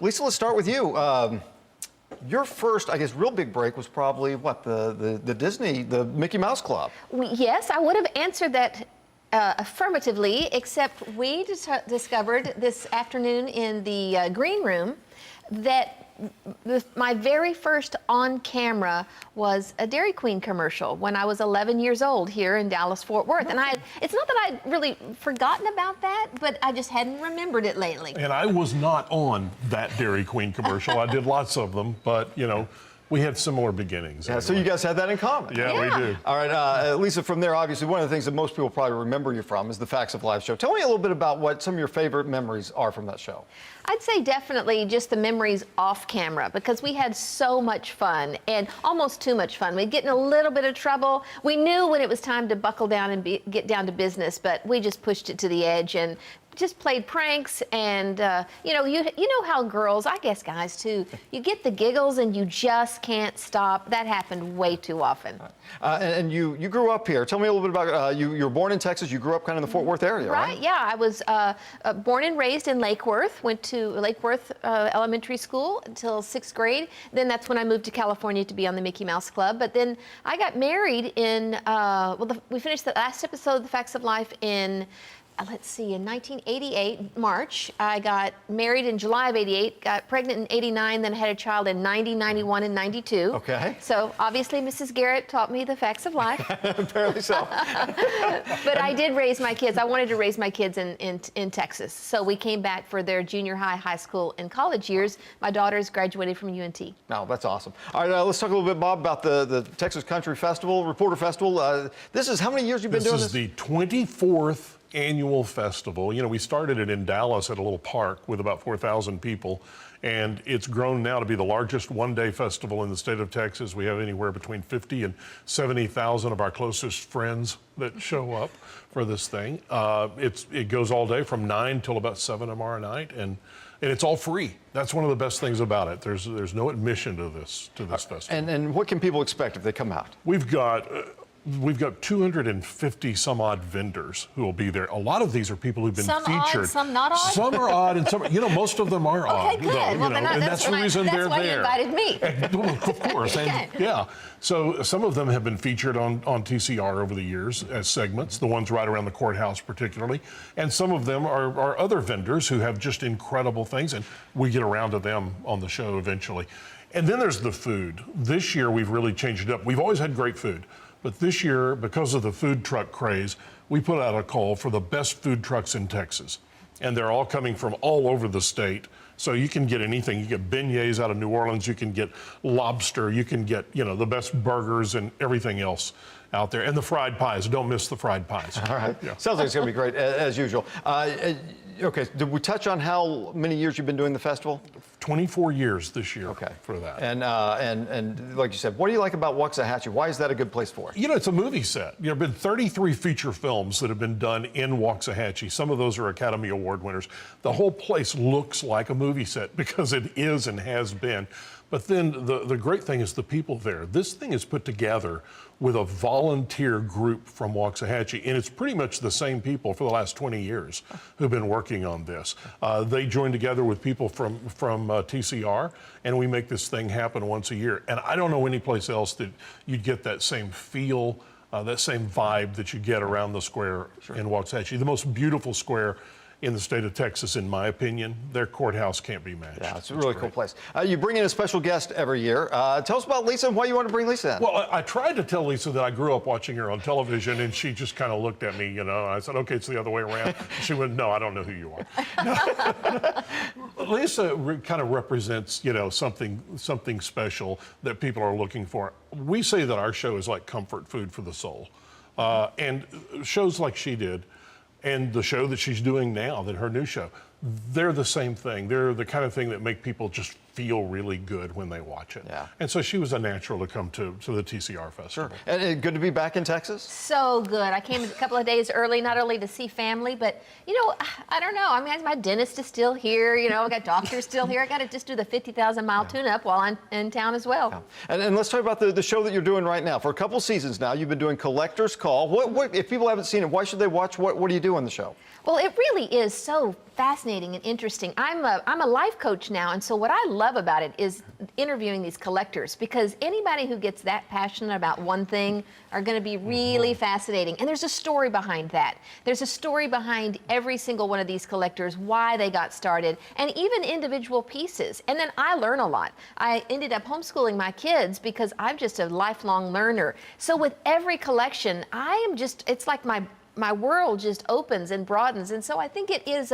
Lisa, let's start with you. Your first, I guess, real big break was probably, what, the Disney, the Mickey Mouse Club? Yes, I would have answered that affirmatively, except we discovered this afternoon in the green room that my very first on camera was a Dairy Queen commercial when I was 11 years old here in Dallas-Fort Worth. And it's not that I'd really forgotten about that, but I just hadn't remembered it lately. And I was not on that Dairy Queen commercial. I did lots of them, but, you know, we had similar beginnings. Yeah, anyway. so you guys had that in common. Yeah, we do. All right, Lisa, from there, obviously, one of the things that most people probably remember you from is the Facts of Life show. Tell me a little bit about what some of your favorite memories are from that show. I'd say definitely just the memories off camera, because we had so much fun, and almost too much fun. We'd get in a little bit of trouble. We knew when it was time to buckle down and get down to business, but we just pushed it to the edge and just played pranks. And you know how girls, I guess guys too, you get the giggles and you just can't stop. That happened way too often. And you grew up here. Tell me a little bit about you were born in Texas. You grew up kind of in the Fort Worth area, right? Yeah, I was born and raised in Lake Worth. Went to Lake Worth Elementary School until 6th grade. Then that's when I moved to California to be on the Mickey Mouse Club. But then I got married in we finished the last episode of The Facts of Life in let's see, in 1988, March. I got married in July of 88, got pregnant in 89, then had a child in 90, 91, and 92. Okay. So obviously Mrs. Garrett taught me the facts of life. Apparently so. But I did raise my kids. I wanted to raise my kids in Texas. So we came back for their junior high, high school, and college years. My daughters graduated from UNT. No, that's awesome. All right, let's talk a little bit, Bob, about the Texas Country Festival, Reporter Festival. This is how many years you've been doing this? This is the 24th annual festival. You know, we started it in Dallas at a little park with about 4,000 people, and it's grown now to be the largest one-day festival in the state of Texas. We have anywhere between 50 and 70,000 of our closest friends that show up for this thing. It goes all day from 9 till about 7 tomorrow night, and it's all free. That's one of the best things about it. There's no admission to this festival. And what can people expect if they come out? We've got 250 some odd vendors who will be there. A lot of these are people who've been featured. Odd, some not odd? Some are odd and some, most of them are odd. Okay, good. Though, and that's the reason they're there. That's why you invited me. Well, of course. Okay. And, yeah. So some of them have been featured on TCR over the years as segments, the ones right around the courthouse particularly. And some of them are other vendors who have just incredible things, and we get around to them on the show eventually. And then there's the food. This year we've really changed it up. We've always had great food. But this year, because of the food truck craze, we put out a call for the best food trucks in Texas. And they're all coming from all over the state. So you can get anything. You get beignets out of New Orleans. You can get lobster. You can get, the best burgers and everything else out there. And the fried pies. Don't miss the fried pies. All right. Yeah. Sounds like it's going to be great, as usual. Okay, did we touch on how many years you've been doing the festival? 24 years this year for that. And like you said, what do you like about Waxahachie? Why is that a good place for it? It's a movie set. There have been 33 feature films that have been done in Waxahachie. Some of those are Academy Award winners. The whole place looks like a movie set because it is and has been. But then the great thing is the people there. This thing is put together with a volunteer group from Waxahachie, and it's pretty much the same people for the last 20 years who've been working on this. They join together with people from TCR, and we make this thing happen once a year. And I don't know any place else that you'd get that same feel, that same vibe that you get around the square in Waxahachie. The most beautiful square in the state of Texas, in my opinion. Their courthouse can't be matched. Yeah, it's a really cool place. You bring in a special guest every year. Tell us about Lisa and why you want to bring Lisa in. Well, I tried to tell Lisa that I grew up watching her on television, and she just kind of looked at me, I said, okay, it's the other way around. She went, no, I don't know who you are. Lisa kind of represents, something special that people are looking for. We say that our show is like comfort food for the soul. And shows like she did, and the show that she's doing now, her new show, they're the same thing. They're the kind of thing that make people just feel really good when they watch it. Yeah. And so she was a natural to come to the TCR Festival. Sure. And good to be back in Texas? So good. I came a couple of days early, not only to see family, but, I don't know. I mean, my dentist is still here. I got doctors still here. I got to just do the 50,000-mile tune-up while I'm in town as well. Yeah. And let's talk about the show that you're doing right now. For a couple seasons now, you've been doing Collector's Call. What if people haven't seen it, why should they watch? What do you do on the show? Well, it really is so fascinating and interesting. I'm a life coach now, and so what I love about it is interviewing these collectors, because anybody who gets that passionate about one thing are going to be really fascinating. And there's a story behind that. There's a story behind every single one of these collectors, why they got started, and even individual pieces. And then I learn a lot. I ended up homeschooling my kids because I'm just a lifelong learner. So with every collection, it's like my world just opens and broadens. And so I think it's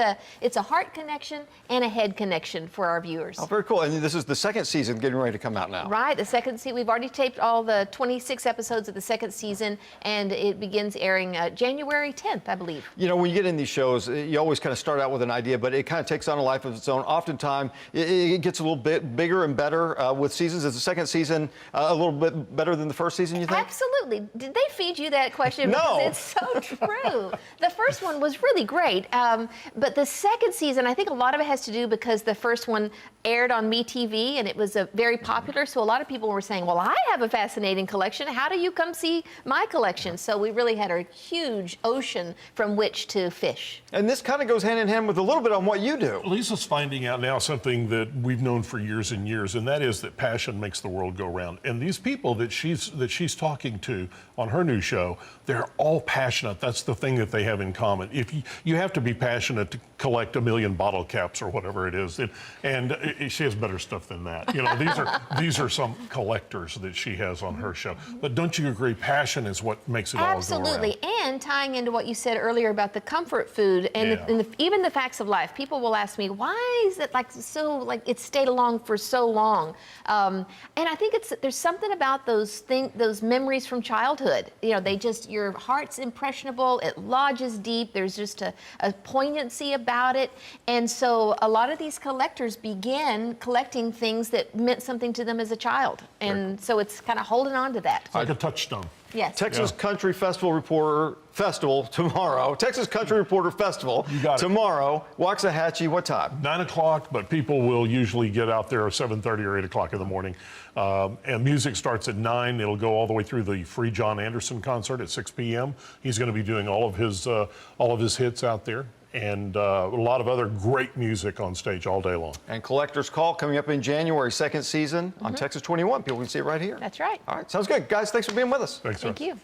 a heart connection and a head connection for our viewers. Oh, very cool. And this is the second season getting ready to come out now. Right, the second season. We've already taped all the 26 episodes of the second season, and it begins airing January 10th, I believe. You know, when you get in these shows, you always kind of start out with an idea, but it kind of takes on a life of its own. Oftentimes, it gets a little bit bigger and better with seasons. Is the second season a little bit better than the first season, you think? Absolutely. Did they feed you that question? No. Because it's so true. The first one was really great, but the second season, I think a lot of it has to do because the first one aired on MeTV, and it was very popular, so a lot of people were saying, well, I have a fascinating collection. How do you come see my collection? So we really had a huge ocean from which to fish. And this kind of goes hand in hand with a little bit on what you do. Lisa's finding out now something that we've known for years and years, and that is that passion makes the world go round. And these people that she's talking to on her new show, they're all passionate. That's the thing that they have in common. If you have to be passionate to collect 1 million bottle caps or whatever it is, and she has better stuff than that. You know, these are some collectors that she has on her show. But don't you agree? Passion is what makes it all go around. Absolutely, and tying into what you said earlier about the comfort food and even the facts of life. People will ask me, why is it it stayed along for so long? And I think there's something about those memories from childhood. You know, your heart's impressionable. It lodges deep. There's just a poignancy about it. And so a lot of these collectors began collecting things that meant something to them as a child. And so it's kind of holding on to that. It's like a touchstone. Yes. Texas Country Festival tomorrow. Texas Country Reporter Festival tomorrow. Waxahachie, what time? 9 o'clock, but people will usually get out there at 7:30 or 8 o'clock in the morning. And music starts at 9. It'll go all the way through the free John Anderson concert at 6 p.m. He's going to be doing all of his hits out there, and a lot of other great music on stage all day long. And Collector's Call coming up in January, second season on Texas 21. People can see it right here. That's right. All right, sounds good. Guys, thanks for being with us. Thanks, sir. Thank you.